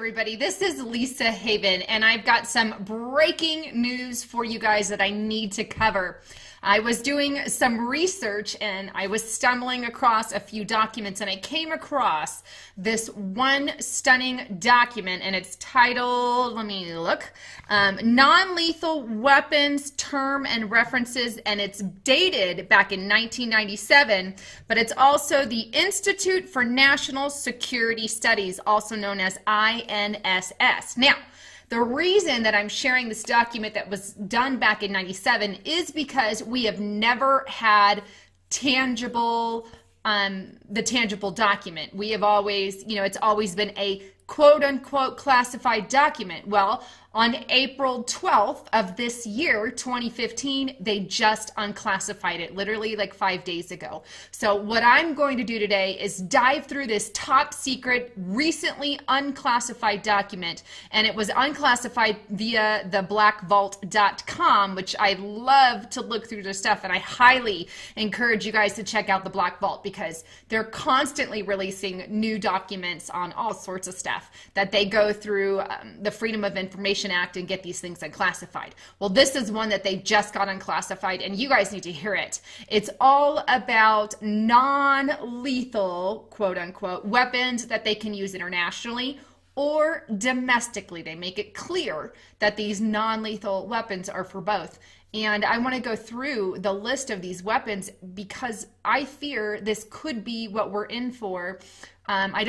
everybody. This is Lisa Haven, and I've got some breaking news for you guys that I need to cover. I was doing some research and I was stumbling across a few documents, and I came across this one stunning document, and it's titled, let me look, Non-Lethal Weapons Term and References, and it's dated back in 1997, but it's also the Institute for National Security Studies, also known as INSS. Now, the reason that I'm sharing this document that was done back in 97 is because we have never had tangible, the tangible document. We have always, it's always been a quote unquote classified document. Well, on April 12th of this year, 2015, they just unclassified it, literally like 5 days ago. So what I'm going to do today is dive through this top secret, recently unclassified document, and it was unclassified via the blackvault.com, which I love to look through their stuff, and I highly encourage you guys to check out the Black Vault because they're constantly releasing new documents on all sorts of stuff that they go through the Freedom of Information Act and get these things unclassified. Well, this is one that they just got unclassified, and you guys need to hear it. It's all about non-lethal, quote unquote, weapons that they can use internationally or domestically. They make it clear that these non-lethal weapons are for both. And I want to go through the list of these weapons because I fear this could be what we're in for. I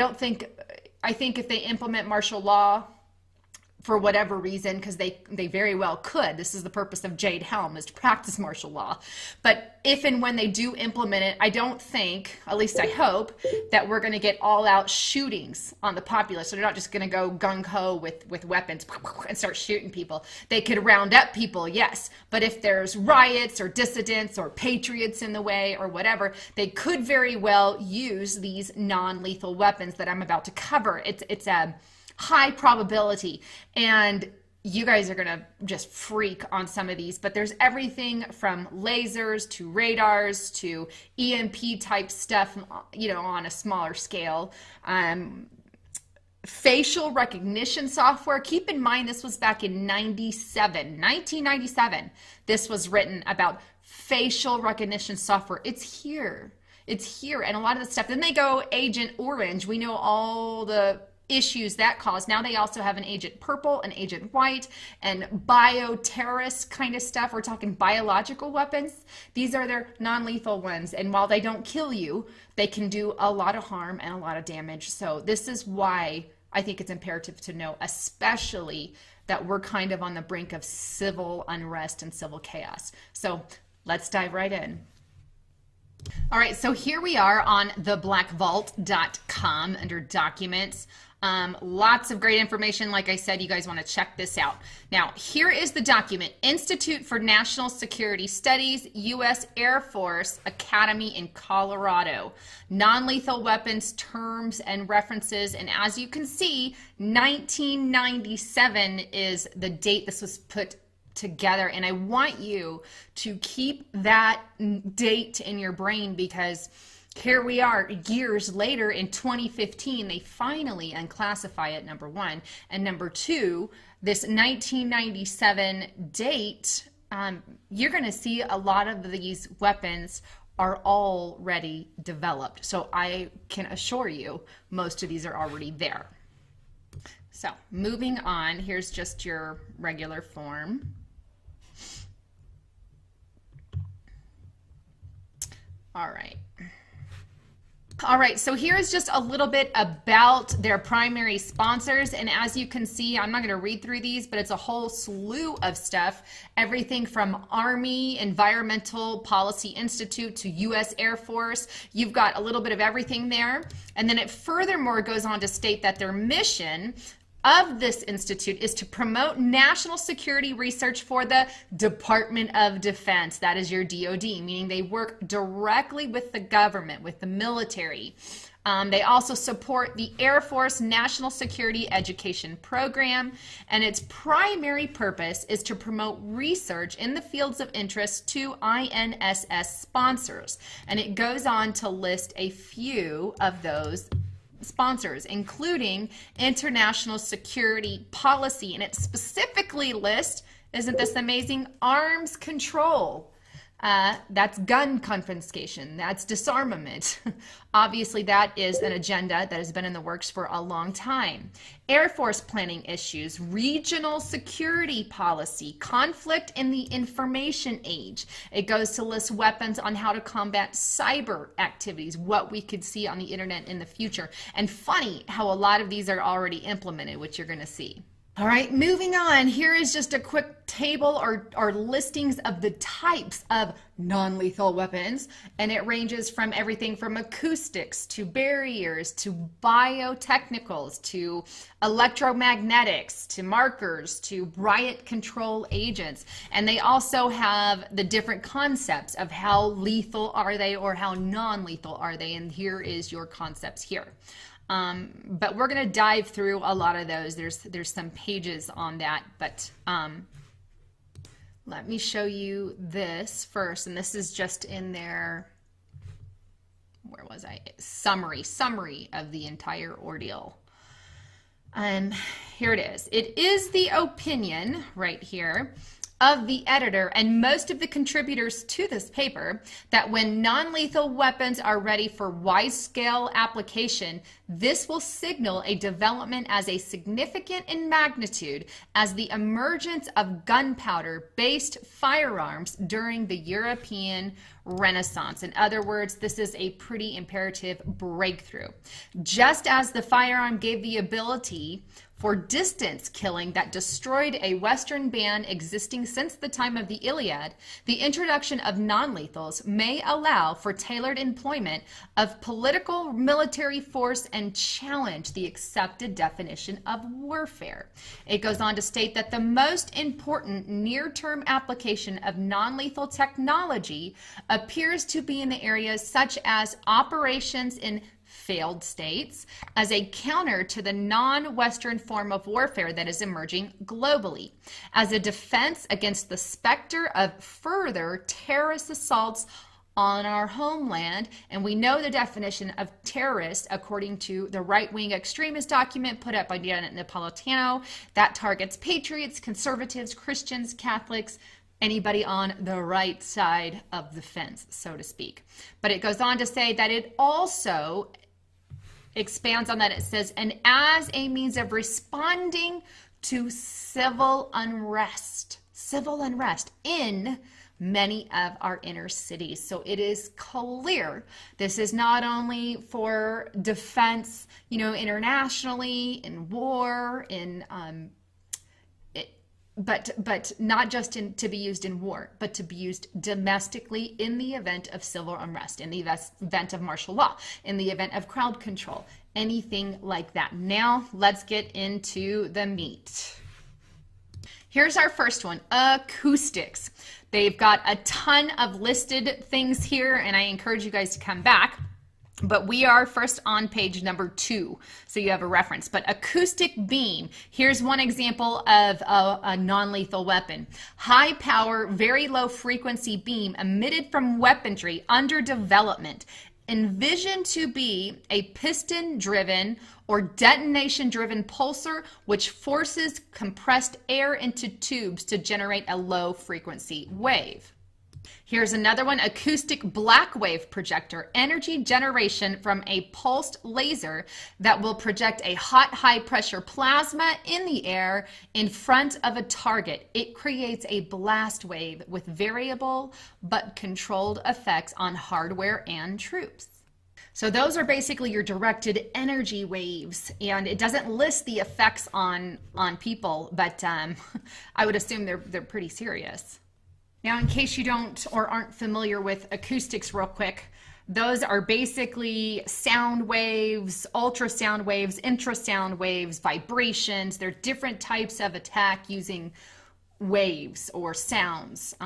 think if they implement martial law for whatever reason, because they very well could. This is the purpose of Jade Helm, is to practice martial law. But if and when they do implement it, I don't think, at least I hope, that we're going to get all-out shootings on the populace. So they're not just going to go gung-ho with weapons and start shooting people. They could round up people, yes. But if there's riots or dissidents or patriots in the way or whatever, they could very well use these non-lethal weapons that I'm about to cover. It's a high probability, and you guys are gonna just freak on some of these, but there's everything from lasers to radars to EMP type stuff, on a smaller scale. Facial recognition software. Keep in mind this was back in 1997. This was written about facial recognition software. It's here, and a lot of the stuff. Then they go Agent Orange. We know all the issues that cause. Now they also have an Agent Purple, an Agent White, and bioterrorist kind of stuff. We're talking biological weapons. These are their non-lethal ones, and while they don't kill you, they can do a lot of harm and a lot of damage. So this is why I think it's imperative to know, especially that we're kind of on the brink of civil unrest and civil chaos. So let's dive right in. All right, so here we are on the blackvault.com under documents. Lots of great information. Like I said, you guys want to check this out. Now, here is the document. Institute for National Security Studies, U.S. Air Force Academy in Colorado. Non-lethal weapons, terms, and references. And as you can see, 1997 is the date this was put together, and I want you to keep that date in your brain because here we are years later in 2015. They finally unclassify it, number one, and number two, this 1997 date, you're going to see a lot of these weapons are already developed. So I can assure you most of these are already there. So moving on, here's just your regular form. All right, so here's just a little bit about their primary sponsors, and as you can see, I'm not going to read through these, but it's a whole slew of stuff, everything from Army Environmental Policy Institute to U.S. Air Force. You've got a little bit of everything there, and then it furthermore goes on to state that their mission of this institute is to promote national security research for the Department of Defense. That is your DOD, meaning they work directly with the government, with the military. They also support the Air Force National Security Education Program, and its primary purpose is to promote research in the fields of interest to INSS sponsors. And it goes on to list a few of those sponsors, including international security policy. And it specifically lists, isn't this amazing, arms control. That's gun confiscation, that's disarmament. Obviously, that is an agenda that has been in the works for a long time. Air Force planning issues, regional security policy, conflict in the information age. It goes to list weapons on how to combat cyber activities, what we could see on the internet in the future. And funny how a lot of these are already implemented, which you're going to see. All right, moving on. Here is just a quick table or listings of the types of non-lethal weapons, and it ranges from everything from acoustics to barriers to biotechnicals to electromagnetics to markers to riot control agents. And they also have the different concepts of how lethal are they or how non-lethal are they, and here is your concepts here. But we're going to dive through a lot of those. There's some pages on that, but let me show you this first. And this is just in their, where was I? Summary of the entire ordeal. Here it is. It is the opinion right here of the editor and most of the contributors to this paper that when non-lethal weapons are ready for wide-scale application, this will signal a development as a significant in magnitude as the emergence of gunpowder-based firearms during the European Renaissance. In other words, this is a pretty imperative breakthrough. Just as the firearm gave the ability for distance killing that destroyed a Western band existing since the time of the Iliad, the introduction of non-lethals may allow for tailored employment of political military force and challenge the accepted definition of warfare. It goes on to state that the most important near-term application of non-lethal technology appears to be in the areas such as operations in failed states as a counter to the non-Western form of warfare that is emerging globally, as a defense against the specter of further terrorist assaults on our homeland. And we know the definition of terrorist according to the right-wing extremist document put up by Diana Napolitano that targets patriots, conservatives, Christians, Catholics, anybody on the right side of the fence, so to speak. But it goes on to say that it also expands on that. It says, and as a means of responding to civil unrest in many of our inner cities. So it is clear this is not only for defense, internationally, in war, in but not just to be used in war, but to be used domestically in the event of civil unrest, in the event of martial law, in the event of crowd control, anything like that. Now let's get into the meat. Here's our first one, acoustics. They've got a ton of listed things here, and I encourage you guys to come back. But we are first on page number 2, so you have a reference. But acoustic beam, here's one example of a non-lethal weapon. High power, very low frequency beam emitted from weaponry under development, envisioned to be a piston-driven or detonation-driven pulsar which forces compressed air into tubes to generate a low-frequency wave. Here's another one, acoustic black wave projector, energy generation from a pulsed laser that will project a hot, high pressure plasma in the air in front of a target. It creates a blast wave with variable but controlled effects on hardware and troops. So those are basically your directed energy waves, and it doesn't list the effects on people, but I would assume they're pretty serious. Now, in case you don't or aren't familiar with acoustics real quick, those are basically sound waves, ultrasound waves, infrasound waves, vibrations. They're different types of attack using waves or sounds,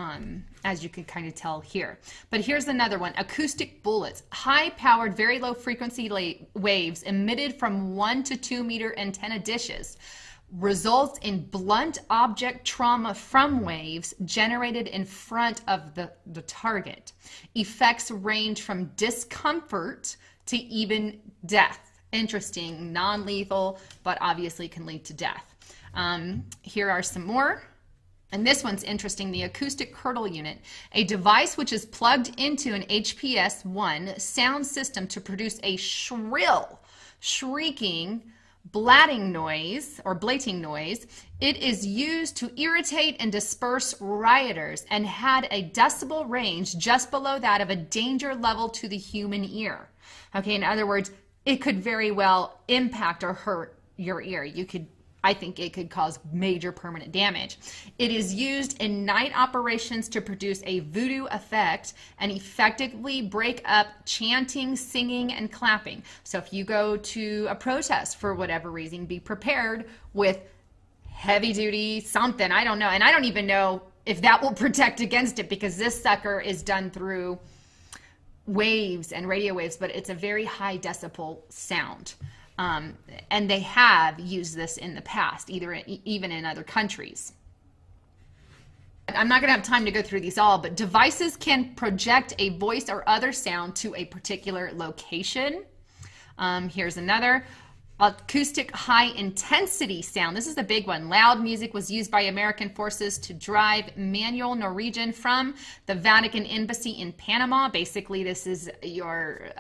as you can kind of tell here. But here's another one, acoustic bullets, high-powered, very low-frequency waves emitted from 1 to 2 meter antenna dishes. Results in blunt object trauma from waves generated in front of the target. Effects range from discomfort to even death. Interesting, non-lethal, but obviously can lead to death. Here are some more. And this one's interesting, the acoustic curdle unit, a device which is plugged into an HPS-1 sound system to produce a shrill, shrieking, blatting noise or blating noise. It is used to irritate and disperse rioters and had a decibel range just below that of a danger level to the human ear. Okay, in other words, it could very well impact or hurt your ear. I think it could cause major permanent damage. It is used in night operations to produce a voodoo effect and effectively break up chanting, singing, and clapping. So if you go to a protest for whatever reason, be prepared with heavy duty something. I don't know. And I don't even know if that will protect against it, because this sucker is done through waves and radio waves, but it's a very high decibel sound. And they have used this in the past, even in other countries. I'm not going to have time to go through these all, but devices can project a voice or other sound to a particular location. Here's another. Acoustic high intensity sound. This is a big one. Loud music was used by American forces to drive Manuel Norwegian from the Vatican Embassy in Panama. Basically, this is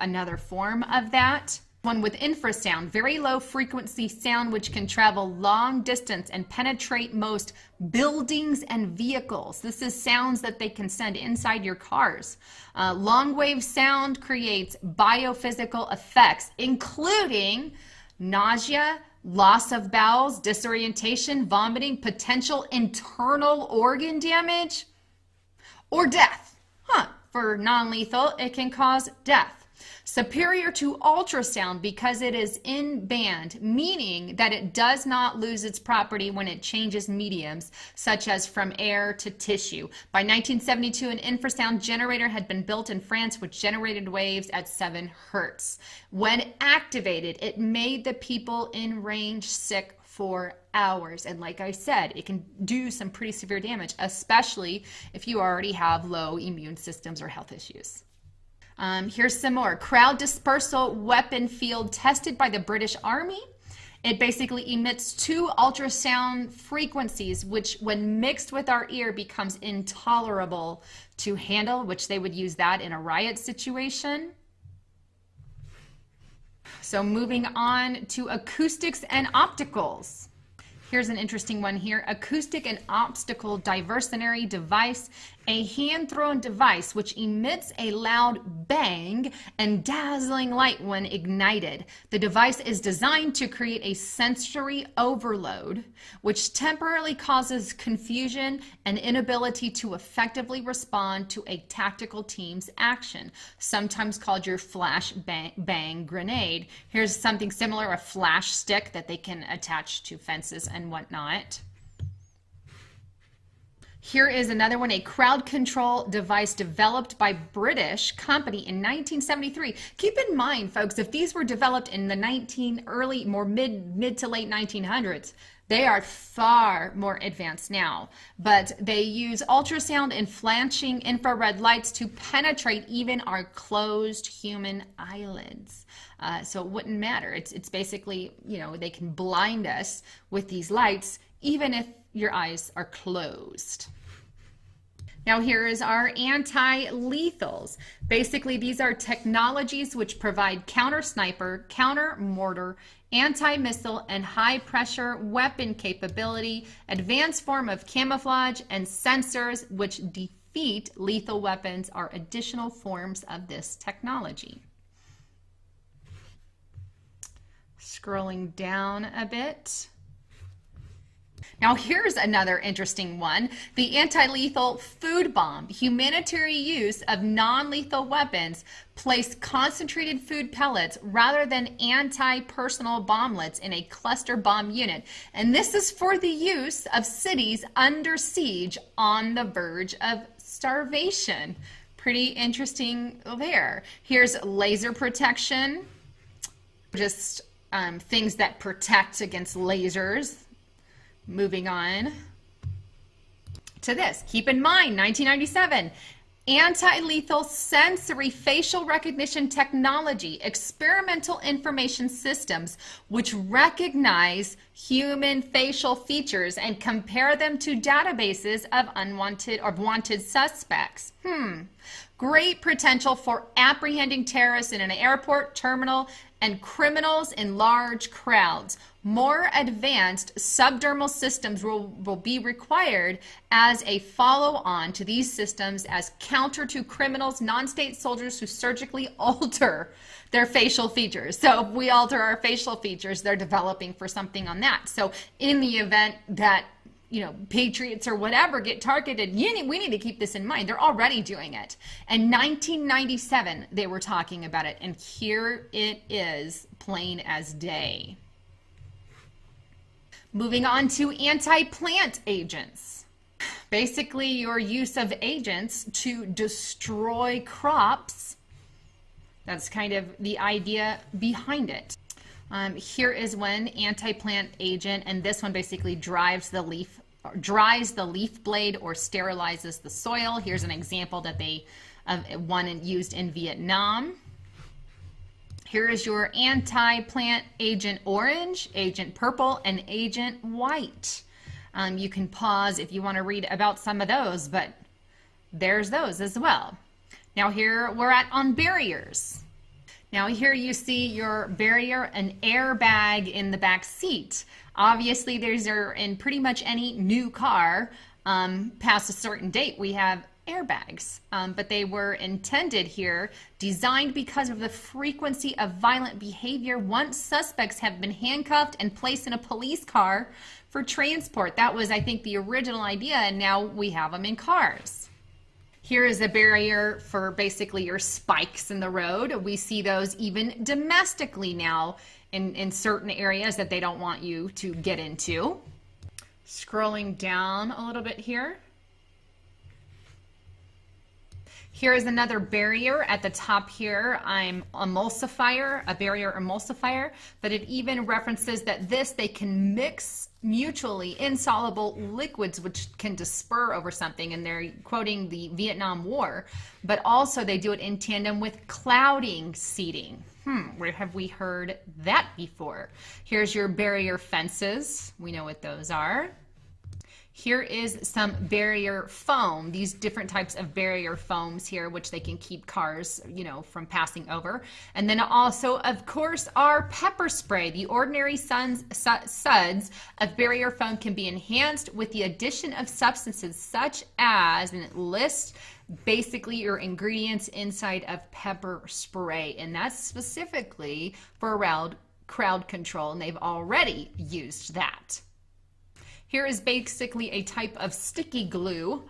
another form of that. One with infrasound, very low frequency sound which can travel long distance and penetrate most buildings and vehicles. This is sounds that they can send inside your cars. Long wave sound creates biophysical effects, including nausea, loss of bowels, disorientation, vomiting, potential internal organ damage, or death. For non-lethal, it can cause death. Superior to ultrasound because it is in band, meaning that it does not lose its property when it changes mediums, such as from air to tissue. By 1972, an infrasound generator had been built in France which generated waves at 7 hertz. When activated, it made the people in range sick for hours. And like I said, it can do some pretty severe damage, especially if you already have low immune systems or health issues. Here's some more. Crowd dispersal weapon field tested by the British Army. It basically emits 2 ultrasound frequencies, which when mixed with our ear becomes intolerable to handle, which they would use that in a riot situation. So moving on to acoustics and opticals. Here's an interesting one here. Acoustic and optical diversionary device, a hand-thrown device which emits a loud bang and dazzling light when ignited. The device is designed to create a sensory overload, which temporarily causes confusion and inability to effectively respond to a tactical team's action, sometimes called your flash bang grenade. Here's something similar, a flash stick that they can attach to fences and whatnot. Here is another one, a crowd control device developed by British company in 1973. Keep in mind, folks, if these were developed in the mid to late 1900s, they are far more advanced now. But they use ultrasound and flashing infrared lights to penetrate even our closed human eyelids. So it wouldn't matter. It's basically, they can blind us with these lights even if your eyes are closed. Now here is our anti-lethals. Basically, these are technologies which provide counter-sniper, counter-mortar, anti-missile, and high-pressure weapon capability, advanced form of camouflage, and sensors which defeat lethal weapons are additional forms of this technology. Scrolling down a bit. Now here's another interesting one. The anti-lethal food bomb. Humanitarian use of non-lethal weapons place concentrated food pellets rather than anti-personal bomblets in a cluster bomb unit. And this is for the use of cities under siege on the verge of starvation. Pretty interesting there. Here's laser protection. Just things that protect against lasers. Moving on to this. Keep in mind, 1997, Anti-lethal sensory facial recognition technology, experimental information systems which recognize human facial features and compare them to databases of unwanted or wanted suspects. Great potential for apprehending terrorists in an airport, terminal, and criminals in large crowds. More advanced subdermal systems will be required as a follow-on to these systems as counter to criminals, non-state soldiers who surgically alter their facial features. So if we alter our facial features, they're developing for something on that. So in the event that patriots or whatever get targeted, we need to keep this in mind. They're already doing it. In 1997, they were talking about it, and here it is, plain as day. Moving on to anti-plant agents. Basically, your use of agents to destroy crops. That's kind of the idea behind it. Here is one anti-plant agent, and this one basically dries the leaf blade or sterilizes the soil. Here's an example that one used in Vietnam. Here is your anti-plant agent orange, agent purple, and agent white. You can pause if you want to read about some of those, but there's those as well. Now here we're on barriers. Now here you see your barrier, an airbag in the back seat. Obviously these are in pretty much any new car past a certain date. We have airbags, but they were intended here, designed because of the frequency of violent behavior once suspects have been handcuffed and placed in a police car for transport. That was, I think, the original idea, and now we have them in cars. Here is a barrier for basically your spikes in the road. We see those even domestically now in certain areas that they don't want you to get into. Scrolling down a little bit here. Here is another barrier at the top here. I'm emulsifier, a barrier emulsifier, but it even references that they can mix mutually insoluble liquids which can disper over something, and they're quoting the Vietnam War, but also they do it in tandem with clouding seating. Where have we heard that before? Here's your barrier fences. We know what those are. Here is some barrier foam, these different types of barrier foams here, which they can keep cars, from passing over. And then also, of course, our pepper spray. The ordinary suds of barrier foam can be enhanced with the addition of substances such as, and it lists basically your ingredients inside of pepper spray. And that's specifically for around crowd control, and they've already used that. Here is basically a type of sticky glue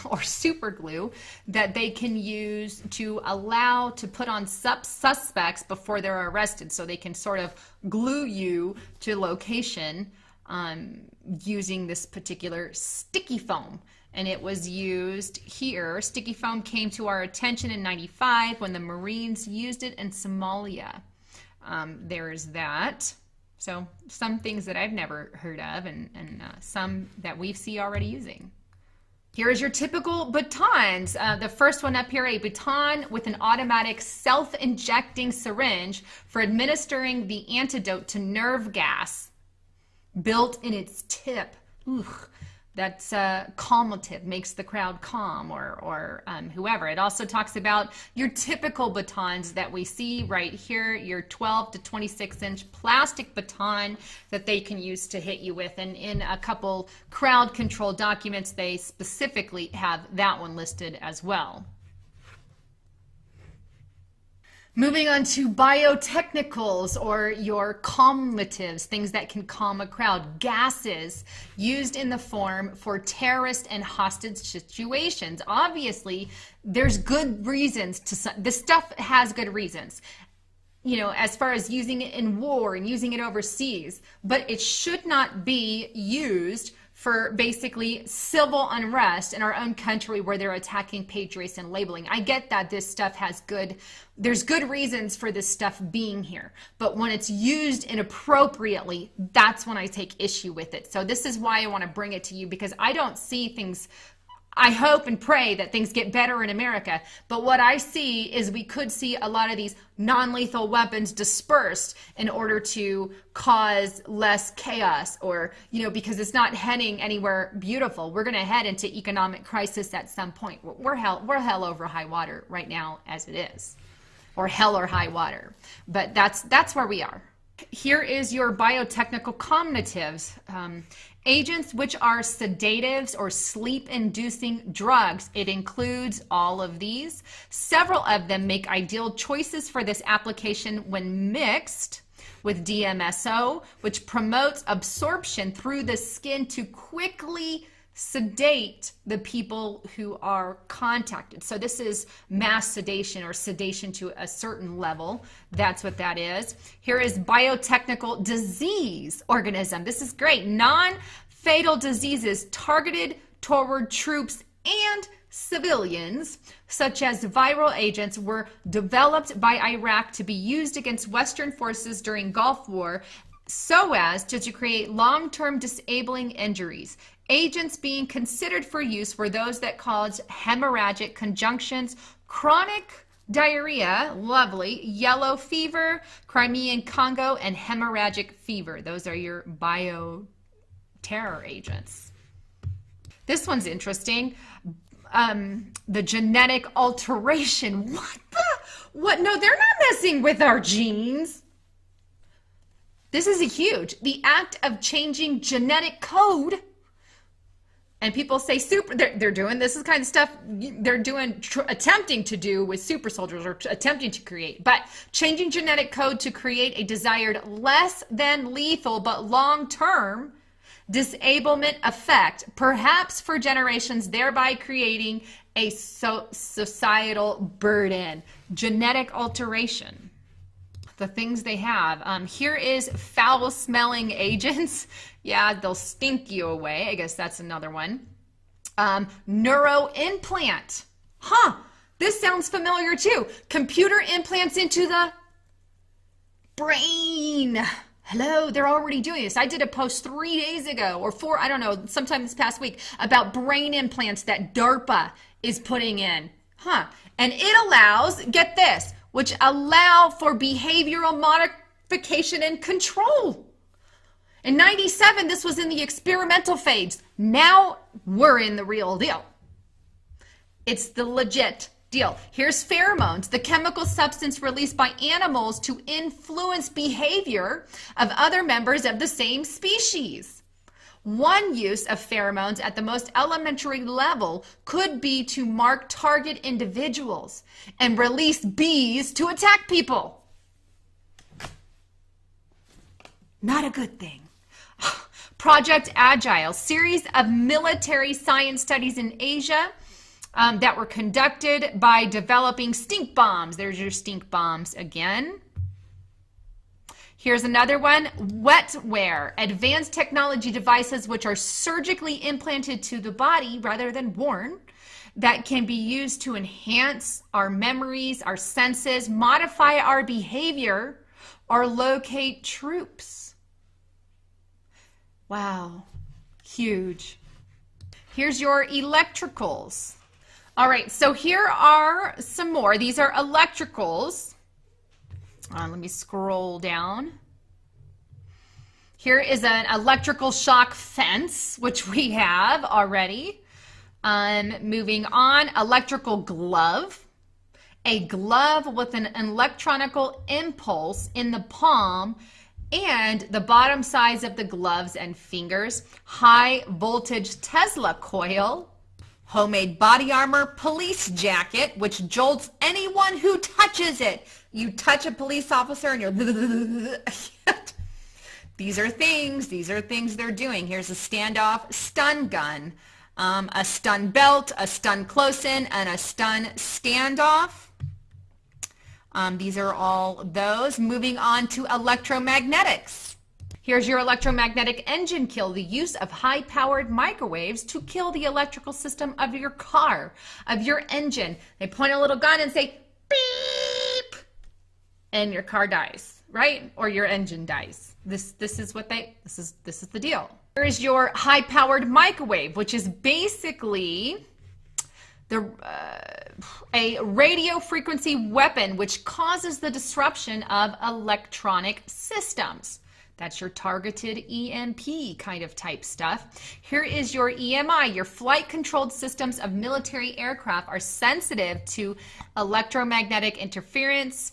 or super glue that they can use to allow to put on suspects before they're arrested, so they can sort of glue you to location using this particular sticky foam. And it was used here. Sticky foam came to our attention in '95 when the Marines used it in Somalia. There's that. So some things that I've never heard of, and some that we see already using. Here is your typical batons. The first one up here, a baton with an automatic self-injecting syringe for administering the antidote to nerve gas built in its tip. That's calmative, makes the crowd calm, or whoever. It also talks about your typical batons that we see right here, your 12 to 26 inch plastic baton that they can use to hit you with. And in a couple crowd control documents, they specifically have that one listed as well. Moving on to biotechnicals, or your calmatives, things that can calm a crowd. Gases used in the form for terrorist and hostage situations. Obviously, there's good reasons this stuff has good reasons, as far as using it in war and using it overseas, but it should not be used for basically civil unrest in our own country where they're attacking patriots and labeling. I get that this stuff there's good reasons for this stuff being here, but when it's used inappropriately, that's when I take issue with it. So this is why I want to bring it to you, because I don't see things I hope and pray that things get better in America. But what I see is we could see a lot of these non-lethal weapons dispersed in order to cause less chaos, or, because it's not heading anywhere beautiful. We're going to head into economic crisis at some point. We're hell over high water right now as it is, or hell or high water. But that's where we are. Here is your biotechnical combinatives. Agents which are sedatives or sleep-inducing drugs. It includes all of these. Several of them make ideal choices for this application when mixed with DMSO, which promotes absorption through the skin to quickly sedate the people who are contacted. So this is mass sedation, or sedation to a certain level. That's what that is. Here is biotechnical disease organism. This is great. Non-fatal diseases targeted toward troops and civilians, such as viral agents, were developed by Iraq to be used against Western forces during Gulf War, so as to create long-term disabling injuries. Agents being considered for use were those that cause hemorrhagic conjunctions, chronic diarrhea, lovely, yellow fever, Crimean Congo, and hemorrhagic fever. Those are your bioterror agents. This one's interesting. The genetic alteration. What? No, they're not messing with our genes. This is huge. The act of changing genetic code. And people say they're doing this is kind of stuff they're doing, attempting to do with super soldiers, or attempting to create. But changing genetic code to create a desired less than lethal but long-term disablement effect, perhaps for generations, thereby creating a societal burden. Genetic alteration. The things they have. Here is foul-smelling agents. Yeah, they'll stink you away. I guess that's another one. Neuroimplant. This sounds familiar too. Computer implants into the brain. Hello, they're already doing this. I did a post 3 days ago, or 4, I don't know, sometime this past week, about brain implants that DARPA is putting in. And it allows, get this, which allow for behavioral modification and control. In 97, this was in the experimental phase. Now we're in the real deal. It's the legit deal. Here's pheromones, the chemical substance released by animals to influence behavior of other members of the same species. One use of pheromones at the most elementary level could be to mark target individuals and release bees to attack people. Not a good thing. Project Agile, series of military science studies in Asia that were conducted by developing stink bombs. There's your stink bombs again. Here's another one, wetware, advanced technology devices which are surgically implanted to the body rather than worn, that can be used to enhance our memories, our senses, modify our behavior, or locate troops. Wow, huge. Here's your electricals. All right, so here are some more. These are electricals. Let me scroll down. Here is an electrical shock fence, which we have already. Moving on, electrical glove. A glove with an electronical impulse in the palm and the bottom sides of the gloves and fingers. High voltage Tesla coil. Homemade body armor, police jacket, which jolts anyone who touches it. You touch a police officer and you're... These are things they're doing. Here's a standoff stun gun, a stun belt, a stun close-in, and a stun standoff. These are all those. Moving on to electromagnetics. Here's your electromagnetic engine kill, the use of high-powered microwaves to kill the electrical system of your car, of your engine. They point a little gun and say, beep, and your car dies, right? Or your engine dies. This is the deal. Here is your high-powered microwave, which is basically A radio frequency weapon which causes the disruption of electronic systems. That's your targeted EMP kind of type stuff. Here is your EMI. Your flight controlled systems of military aircraft are sensitive to electromagnetic interference,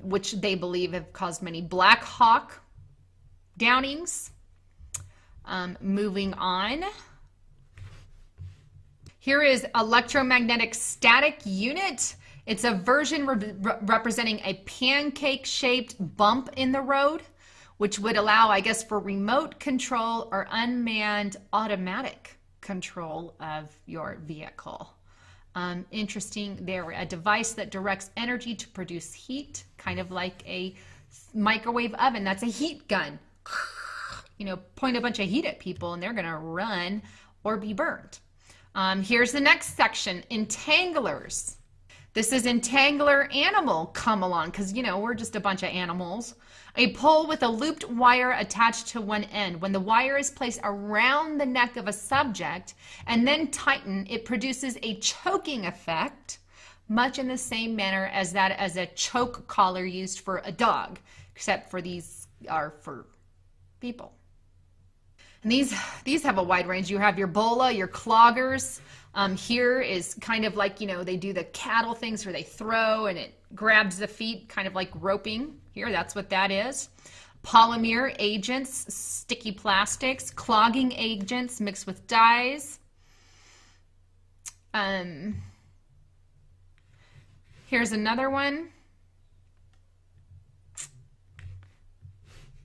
which they believe have caused many Black Hawk downings. Moving on. Here is electromagnetic static unit. It's a version representing a pancake-shaped bump in the road, which would allow, I guess, for remote control or unmanned automatic control of your vehicle. Interesting there, a device that directs energy to produce heat, kind of like a microwave oven. That's a heat gun. You know, point a bunch of heat at people and they're gonna run or be burned. Here's the next section, entanglers. This is entangler animal come along, because, you know, we're just a bunch of animals. A pole with a looped wire attached to one end. When the wire is placed around the neck of a subject and then tightened, it produces a choking effect, much in the same manner as that as a choke collar used for a dog, except for these are for people. And these have a wide range. You have your bola, your cloggers. Here is kind of like, you know, they do the cattle things where they throw and it grabs the feet, kind of like roping. Here, that's what that is. Polymer agents, sticky plastics, clogging agents mixed with dyes. Here's another one.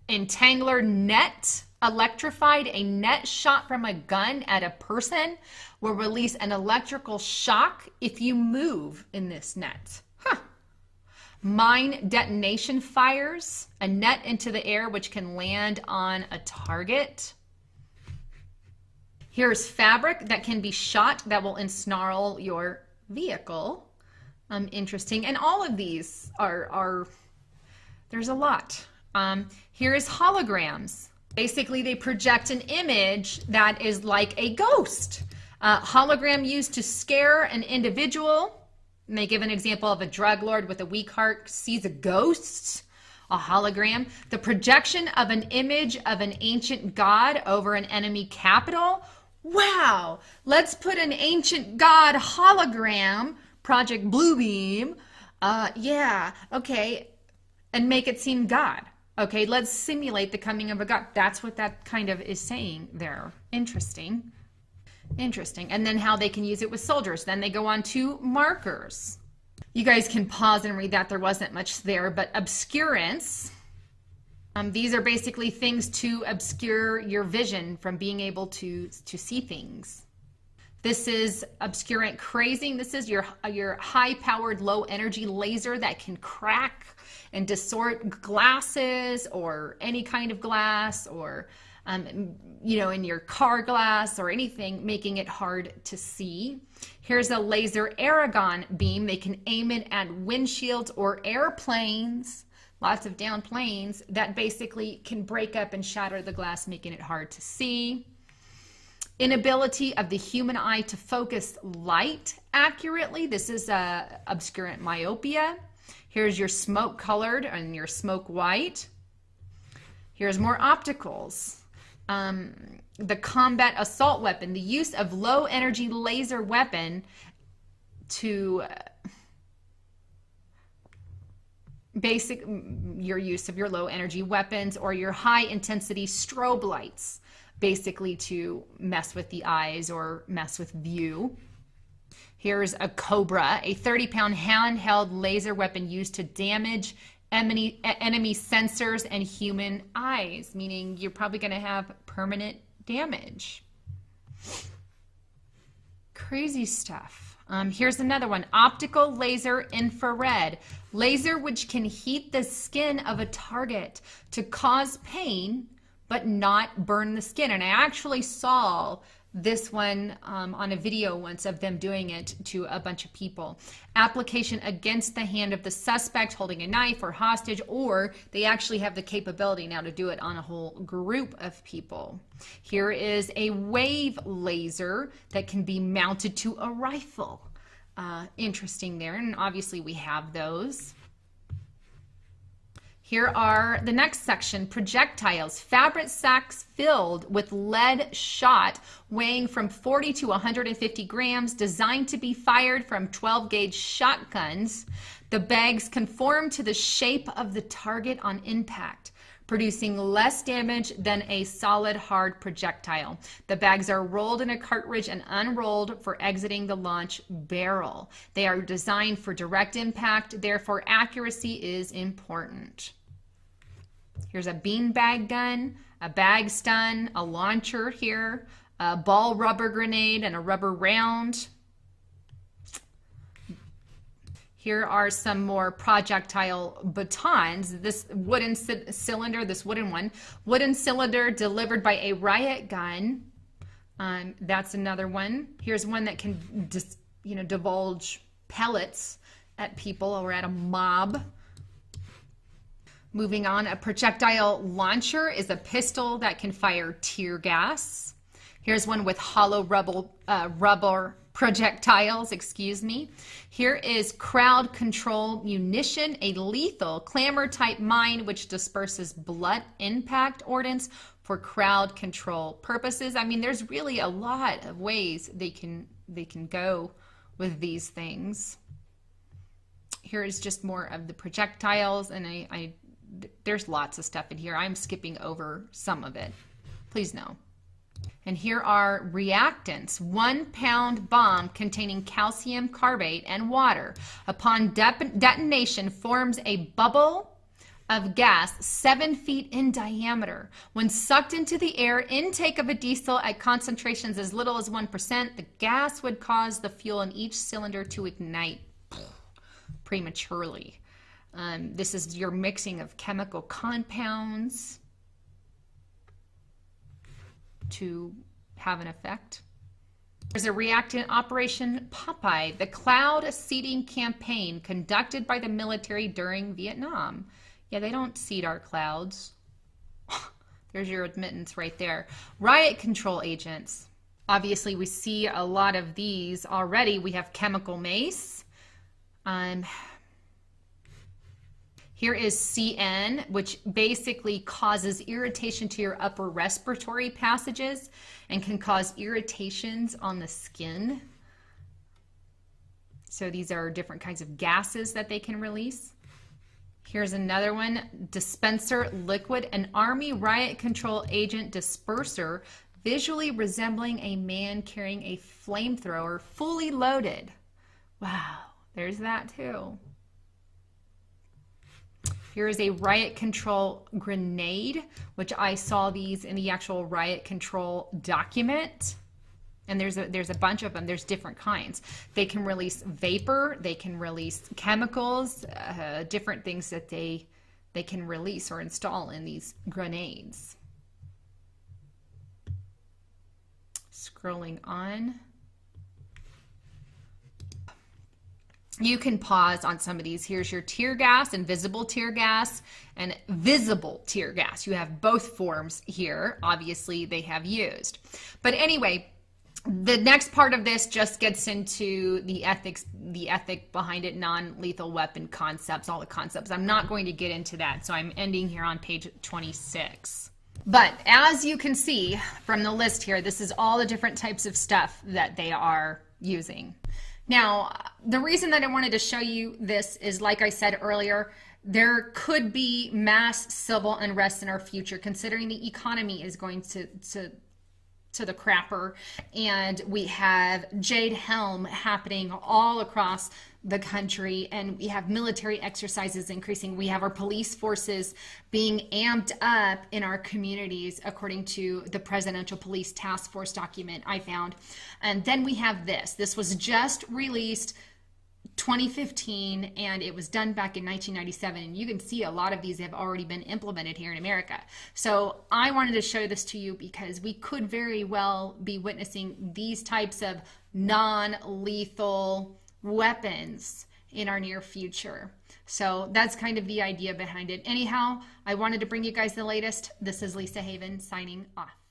Entangler net. Electrified, a net shot from a gun at a person will release an electrical shock if you move in this net. Mine detonation fires, a net into the air which can land on a target. Here's fabric that can be shot that will ensnarl your vehicle. Interesting. And all of these are there's a lot. Here is holograms. Basically, they project an image that is like a ghost. Hologram used to scare an individual. And they give an example of a drug lord with a weak heart sees a ghost, a hologram. The projection of an image of an ancient god over an enemy capital. Wow, let's put an ancient god hologram, Project Bluebeam, yeah, okay, and make it seem God. Okay, let's simulate the coming of a god. That's what that kind of is saying there. Interesting. Interesting. And then how they can use it with soldiers. Then they go on to markers. You guys can pause and read that. There wasn't much there, but obscurance. These are basically things to obscure your vision from being able to see things. This is obscurant crazing. This is your high-powered, low-energy laser that can crack and distort glasses or any kind of glass, or you know, in your car glass or anything, making it hard to see. Here's a laser Aragon beam. They can aim it at windshields or airplanes, lots of down planes, that basically can break up and shatter the glass, making it hard to see. Inability of the human eye to focus light accurately. This is obscurant myopia. Here's your smoke colored and your smoke white. Here's more opticals. The combat assault weapon, the use of low energy laser weapon to your use of your low energy weapons or your high intensity strobe lights, basically to mess with the eyes or mess with view. Here's a Cobra, a 30-pound handheld laser weapon used to damage enemy sensors and human eyes, meaning you're probably going to have permanent damage. Crazy stuff. Here's another one, optical laser infrared. Laser which can heat the skin of a target to cause pain but not burn the skin. And I actually saw this one on a video once of them doing it to a bunch of people. Application against the hand of the suspect holding a knife or hostage, or they actually have the capability now to do it on a whole group of people. Here is a wave laser that can be mounted to a rifle. Interesting there, and obviously we have those. Here are the next section, projectiles, fabric sacks filled with lead shot weighing from 40 to 150 grams, designed to be fired from 12-gauge shotguns. The bags conform to the shape of the target on impact, producing less damage than a solid hard projectile. The bags are rolled in a cartridge and unrolled for exiting the launch barrel. They are designed for direct impact, therefore accuracy is important. Here's a beanbag gun, a bag stun, a launcher here, a ball rubber grenade, and a rubber round. Here are some more projectile batons. This wooden cylinder, this wooden cylinder delivered by a riot gun. That's another one. Here's one that can divulge pellets at people or at a mob. Moving on, a projectile launcher is a pistol that can fire tear gas. Here's one with hollow rubber projectiles, excuse me. Here is crowd control munition, a lethal clamor type mine which disperses blunt impact ordnance for crowd control purposes. I mean, there's really a lot of ways they can go with these things. Here is just more of the projectiles, and there's lots of stuff in here. I'm skipping over some of it. Please know. And here are reactants. 1 pound bomb containing calcium carbate and water, upon detonation, forms a bubble of gas 7 feet in diameter. When sucked into the air intake of a diesel at concentrations as little as 1%, the gas would cause the fuel in each cylinder to ignite prematurely. This is your mixing of chemical compounds to have an effect. There's a reactant, Operation Popeye, the cloud seeding campaign conducted by the military during Vietnam. Yeah, they don't seed our clouds. There's your admittance right there. Riot control agents. Obviously, we see a lot of these already. We have chemical mace. Here is CN, which basically causes irritation to your upper respiratory passages and can cause irritations on the skin. So these are different kinds of gases that they can release. Here's another one, dispenser liquid, an Army riot control agent disperser, visually resembling a man carrying a flamethrower fully loaded. Wow, there's that too. Here is a riot control grenade, which I saw these in the actual riot control document. And there's a bunch of them. There's different kinds. They can release vapor. They can release chemicals, different things that they can release or install in these grenades. Scrolling on. You can pause on some of these. Here's your tear gas, invisible tear gas, and visible tear gas. You have both forms here. Obviously, they have used. But anyway, the next part of this just gets into the ethic behind it, non-lethal weapon concepts, all the concepts. I'm not going to get into that, so I'm ending here on page 26. But as you can see from the list here, this is all the different types of stuff that they are using. Now, the reason that I wanted to show you this is, like I said earlier, there could be mass civil unrest in our future, considering the economy is going to the crapper, and we have Jade Helm happening all across the country, and we have military exercises increasing. We have our police forces being amped up in our communities, according to the Presidential Police Task Force document I found. And then we have this. This was just released 2015, and it was done back in 1997. And you can see a lot of these have already been implemented here in America. So I wanted to show this to you because we could very well be witnessing these types of non-lethal weapons in our near future. So that's kind of the idea behind it. Anyhow, I wanted to bring you guys the latest. This is Lisa Haven signing off.